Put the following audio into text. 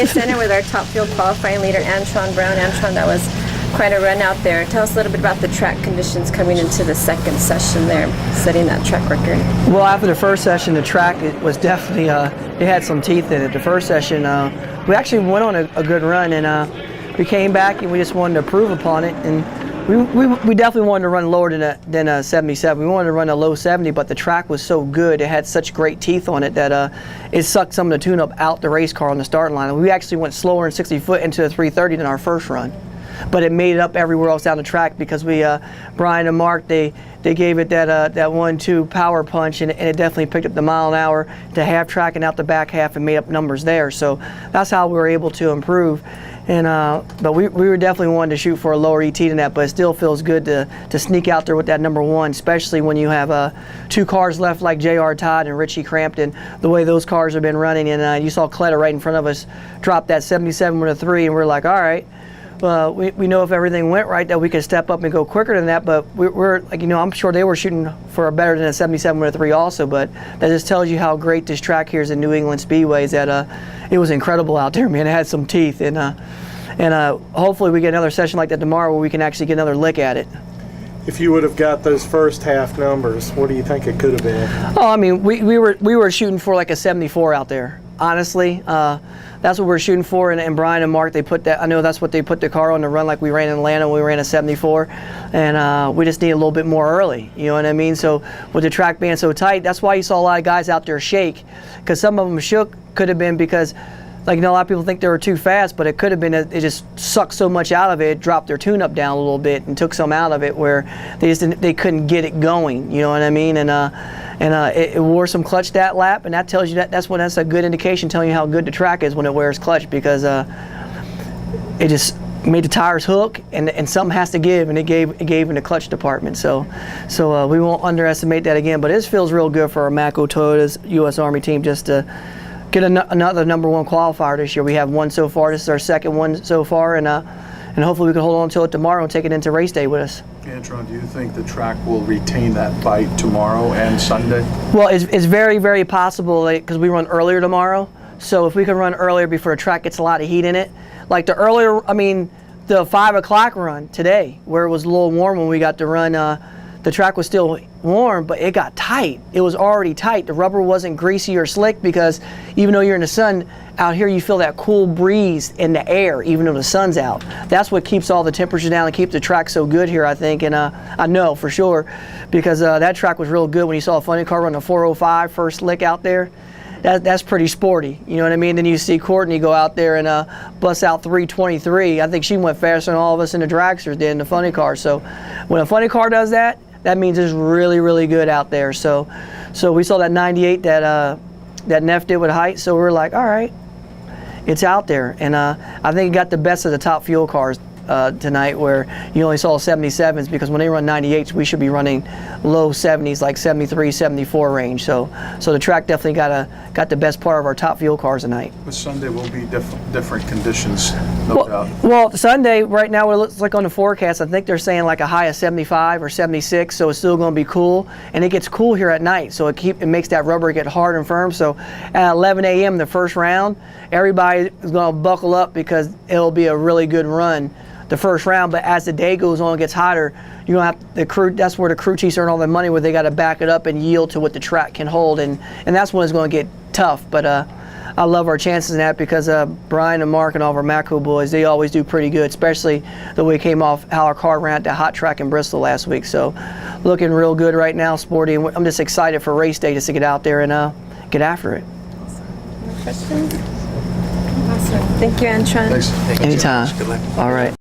Media Center with our top field qualifying leader, Antron Brown. Antron, that was quite a run out there. Tell us a little bit about the track conditions coming into the second session there, setting that track record. Well, after the first session, the track was definitely, it had some teeth in it. The first session, we actually went on a good run, and we came back and we just wanted to improve upon it. And we definitely wanted to run lower than a 77. We wanted to run a low 70, but the track was so good, it had such great teeth on it that it sucked some of the tune-up out the race car on the starting line. We actually went slower in 60 foot into the 330 than our first run. But it made it up everywhere else down the track because Brian and Mark, they gave it that 1-2 power punch, and it definitely picked up the mile an hour to half track and out the back half and made up numbers there. So that's how we were able to improve. And but we were definitely wanting to shoot for a lower ET than that, but it still feels good to sneak out there with that number one, especially when you have two cars left like J.R. Todd and Richie Crampton, the way those cars have been running. And you saw Cleta right in front of us drop that 77 with a 3, and we're like, all right. We know if everything went right that we could step up and go quicker than that, but we're like, I'm sure they were shooting for better than a 77 with a 3 also, but that just tells you how great this track here is in New England Speedways, that it was incredible out there, man. It had some teeth, and hopefully we get another session like that tomorrow where we can actually get another lick at it. If you would have got those first half numbers, what do you think it could have been? Oh, I mean, we were shooting for like a 74 out there. Honestly, that's what we're shooting for, and Brian and Mark, they put that. I know that's what they put the car on to run like we ran in Atlanta when we ran a 74, and we just need a little bit more early. You know what I mean? So with the track being so tight, that's why you saw a lot of guys out there shake, because some of them shook. Could have been because, like, a lot of people think they were too fast, but it could have been that it just sucked so much out of it, it dropped their tune-up down a little bit and took some out of it where they couldn't get it going. You know what I mean? And it wore some clutch that lap, and that tells you that's a good indication telling you how good the track is when it wears clutch, because it just made the tires hook, and something has to give, and it gave in the clutch department. So we won't underestimate that again. But it feels real good for our Mako Toyota's U.S. Army team just to get another number one qualifier this year. We have one so far. This is our second one so far, and hopefully we can hold on to it tomorrow and take it into race day with us. Antron, do you think the track will retain that bite tomorrow and Sunday? Well, it's very, very possible, because we run earlier tomorrow. So if we can run earlier before the track gets a lot of heat in it, like the 5 o'clock run today, where it was a little warm when we got to run, the track was still warm, but it got tight. It was already tight. The rubber wasn't greasy or slick, because even though you're in the sun, out here you feel that cool breeze in the air, even though the sun's out. That's what keeps all the temperatures down and keeps the track so good here, I think. And I know for sure, because that track was real good when you saw a funny car run a 405 first lick out there. That's pretty sporty, you know what I mean? Then you see Courtney go out there and bust out 323. I think she went faster than all of us in the dragsters did in the funny car. So when a funny car does that, that means it's really, really good out there. So we saw that 98 that Neff did with height, so we were like, all right, it's out there. And I think it got the best of the top fuel cars tonight, where you only saw 77s, because when they run 98s, we should be running low 70s, like 73, 74 range. So the track definitely got the best part of our top fuel cars tonight. But Sunday will be different conditions, no doubt. Well, Sunday, right now, what it looks like on the forecast, I think they're saying like a high of 75 or 76, so it's still going to be cool. And it gets cool here at night, so it makes that rubber get hard and firm. So at 11 a.m. the first round, everybody is going to buckle up, because it'll be a really good run the first round. But as the day goes on and gets hotter, you're gonna have the crew. That's where the crew chiefs earn all their money, where they got to back it up and yield to what the track can hold, and that's when it's going to get tough. But I love our chances in that, because Brian and Mark and all of our Mako boys, they always do pretty good, especially the way it came off how our car ran at the hot track in Bristol last week. So looking real good right now, sporty, and I'm just excited for race day just to get out there and get after it. Questions? Awesome. Thank you, Antron. Thanks. Anytime. Good luck. All right.